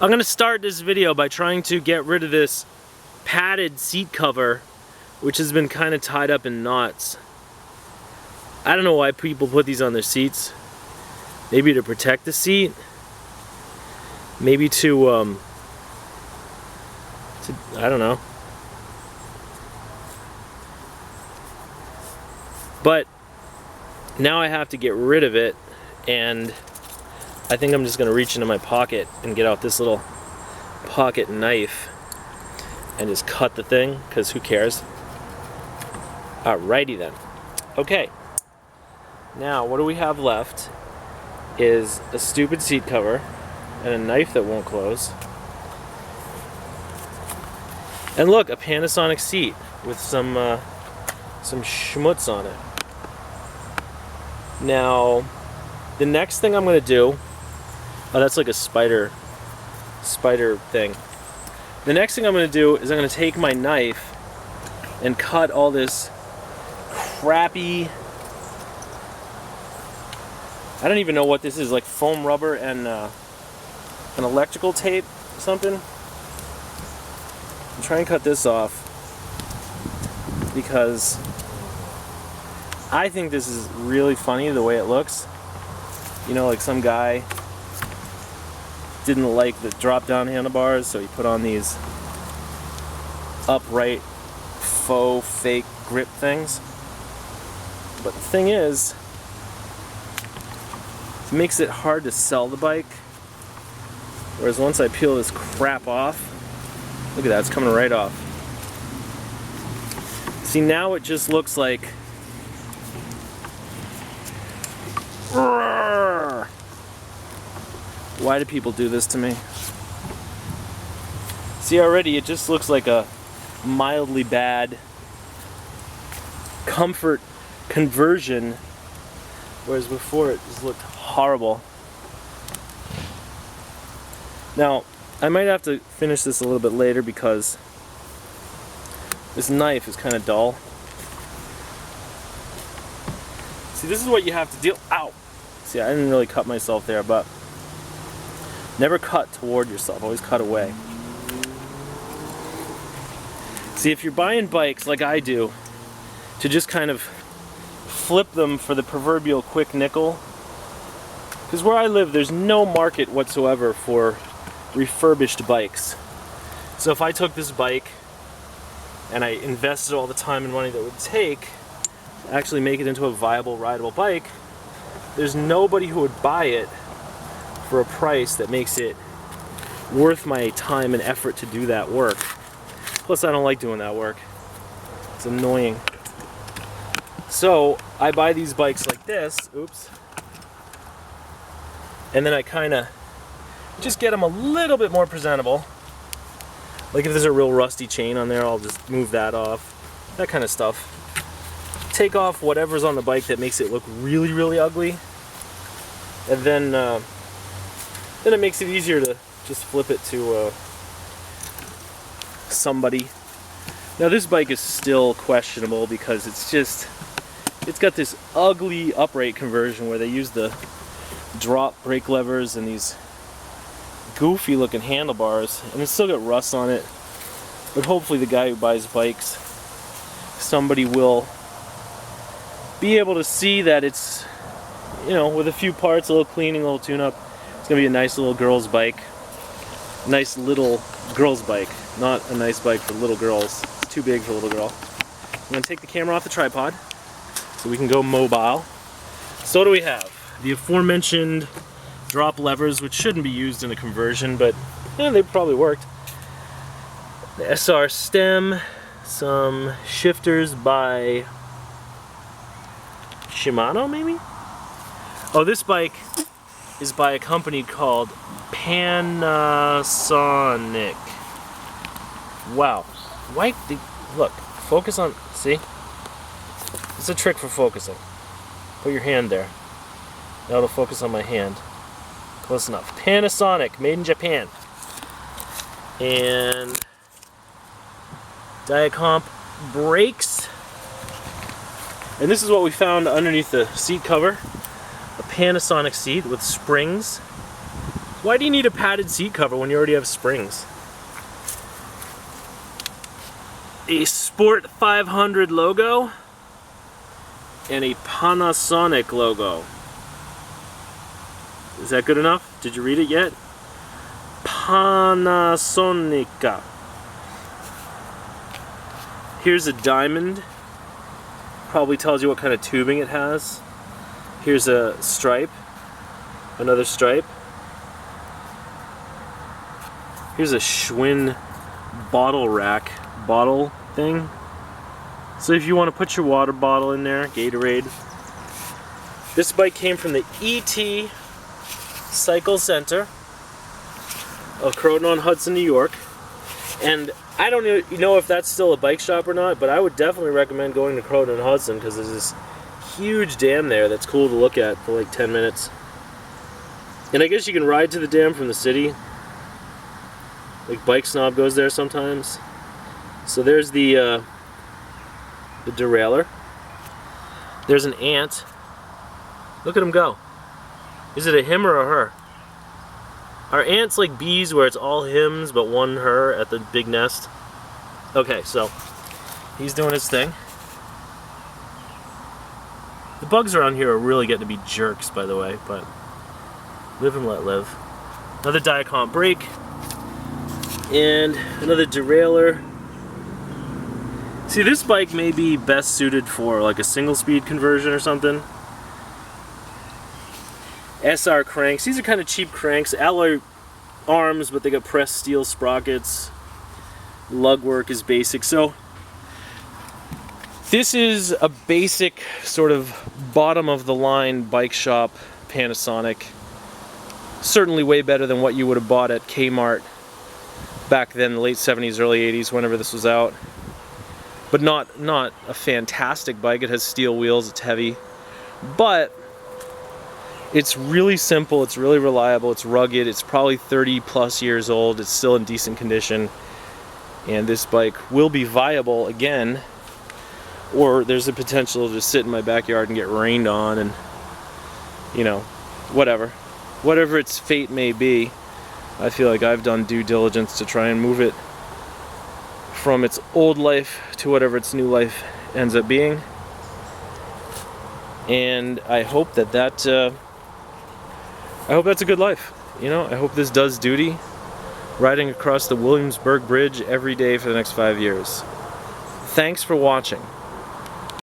I'm gonna start this video by trying to get rid of this padded seat cover, which has been kind of tied up in knots. I don't know why people put these on their seats. Maybe to protect the seat. Maybe to I don't know. But now I have to get rid of it, and I think I'm just gonna reach into my pocket and get out this little pocket knife and just cut the thing, because who cares? Alrighty then. Okay. Now what do we have left is a stupid seat cover and a knife that won't close. And look, a Panasonic seat with some schmutz on it. Now, the next thing I'm gonna do, oh, that's like a spider thing. The next thing I'm gonna do is I'm gonna take my knife and cut all this crappy, I don't even know what this is, like foam rubber and an electrical tape or something. I'm trying to cut this off because I think this is really funny the way it looks. You know, like some guy didn't like the drop-down handlebars, so he put on these upright faux fake grip things. But the thing is, it makes it hard to sell the bike. Whereas once I peel this crap off, look at that, it's coming right off. See, now it just looks like why do people do this to me? See, already it just looks like a mildly bad comfort conversion, whereas before it just looked horrible. Now, I might have to finish this a little bit later because this knife is kind of dull. See, this is what you have to deal. Ow! See, I didn't really cut myself there, but never cut toward yourself, always cut away. See, if you're buying bikes like I do, to just kind of flip them for the proverbial quick nickel, because where I live there's no market whatsoever for refurbished bikes. So if I took this bike and I invested all the time and money that it would take to actually make it into a viable, rideable bike, there's nobody who would buy it for a price that makes it worth my time and effort to do that work. Plus, I don't like doing that work. It's annoying. So I buy these bikes like this, oops, and then I kind of just get them a little bit more presentable. Like if there's a real rusty chain on there, I'll just move that off. That kind of stuff. Take off whatever's on the bike that makes it look really, really ugly, and then it makes it easier to just flip it to somebody. Now this bike is still questionable because it's got this ugly upright conversion where they use the drop brake levers and these goofy looking handlebars, and it's still got rust on it. But hopefully the guy who buys bikes, somebody will be able to see that it's, you know, with a few parts, a little cleaning, a little tune-up, it's gonna be a nice little girl's bike. Nice little girl's bike, not a nice bike for little girls. It's too big for a little girl. I'm gonna take the camera off the tripod so we can go mobile. So what do we have? The aforementioned drop levers, which shouldn't be used in a conversion, but yeah, they probably worked. The SR stem, some shifters by Shimano, maybe? Oh, this bike is by a company called PANASONIC. Wow. Why? Look, focus on, see? It's a trick for focusing. Put your hand there. Now it'll focus on my hand. Close enough. Panasonic, made in Japan. And Diacomp brakes. And this is what we found underneath the seat cover. A Panasonic seat with springs. Why do you need a padded seat cover when you already have springs? A Sport 500 logo and a Panasonic logo. Is that good enough? Did you read it yet? Panasonica. Here's a diamond. Probably tells you what kind of tubing it has. Here's a stripe. Another stripe. Here's a Schwinn bottle rack bottle thing. So if you want to put your water bottle in there, Gatorade. This bike came from the ET Cycle Center of Croton-on-Hudson, New York. And I don't know if that's still a bike shop or not, but I would definitely recommend going to Croton-on-Hudson because there's this huge dam there that's cool to look at for like 10 minutes. And I guess you can ride to the dam from the city. Like Bike Snob goes there sometimes. So there's the derailleur. There's an ant. Look at him go. Is it a him or a her? Are ants like bees where it's all hims but one her at the big nest? Okay, so he's doing his thing. The bugs around here are really getting to be jerks, by the way, but live and let live. Another Diacomp brake. And another derailleur. See, this bike may be best suited for like a single speed conversion or something. SR cranks. These are kind of cheap cranks. Alloy arms, but they got pressed steel sprockets. Lug work is basic. So this is a basic sort of bottom of the line bike shop Panasonic. Certainly way better than what you would have bought at Kmart back then, the late 70s, early 80s, whenever this was out. But not a fantastic bike. It has steel wheels, it's heavy. But it's really simple, it's really reliable, it's rugged, it's probably 30 plus years old, it's still in decent condition. And this bike will be viable again, or there's a potential to sit in my backyard and get rained on and, you know, whatever. Whatever its fate may be, I feel like I've done due diligence to try and move it from its old life to whatever its new life ends up being. And I hope that's a good life. You know, I hope this does duty. Riding across the Williamsburg Bridge every day for the next 5 years. Thanks for watching.